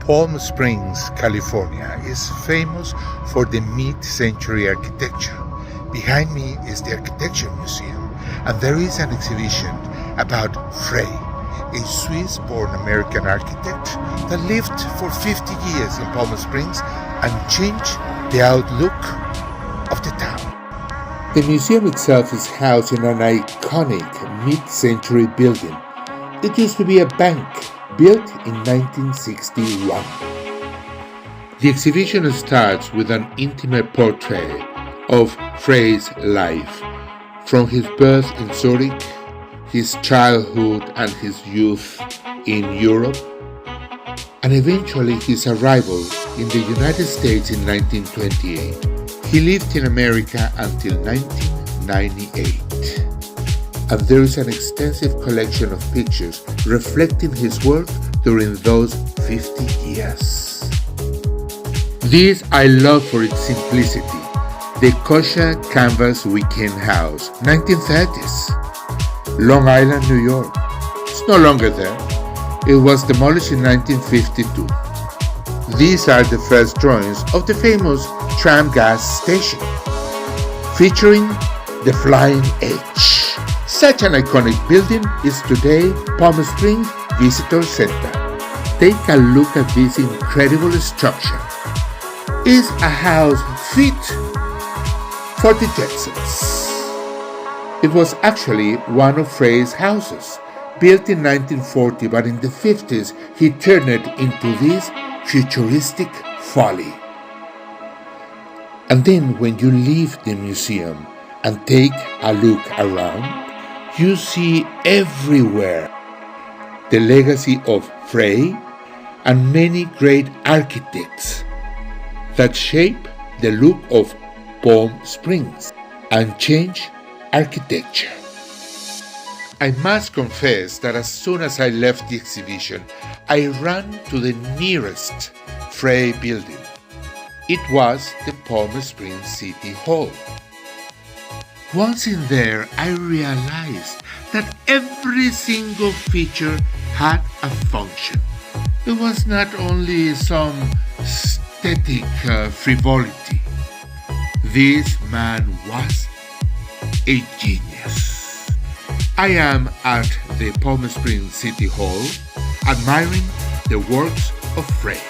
Palm Springs, California is famous for the mid-century architecture. Behind me is the Architecture Museum, and there is an exhibition about Frey, a Swiss-born American architect that lived for 50 years in Palm Springs and changed the outlook of the town. The museum itself is housed in an iconic mid-century building. It used to be a bank, built in 1961. The exhibition starts with an intimate portrait of Frey's life, from his birth in Zurich, his childhood and his youth in Europe, and eventually his arrival in the United States in 1928. He lived in America until 1998. And there is an extensive collection of pictures reflecting his work during those 50 years. This I love for its simplicity. The Kosher Canvas Weekend House, 1930s. Long Island, New York. It's no longer there. It was demolished in 1952. These are the first drawings of the famous tram gas station, featuring the Flying H. Such an iconic building is today Palm Springs Visitor Center. Take a look at this incredible structure. It's a house fit for the Jetsons. It was actually one of Frey's houses, built in 1940, but in the 50s he turned it into this futuristic folly. And then when you leave the museum and take a look around, you see everywhere the legacy of Frey and many great architects that shape the look of Palm Springs and change architecture. I must confess that as soon as I left the exhibition, I ran to the nearest Frey building. It was the Palm Springs City Hall. Once in there, I realized that every single feature had a function. It was not only some aesthetic frivolity. This man was a genius. I am at the Palm Springs City Hall admiring the works of Frey.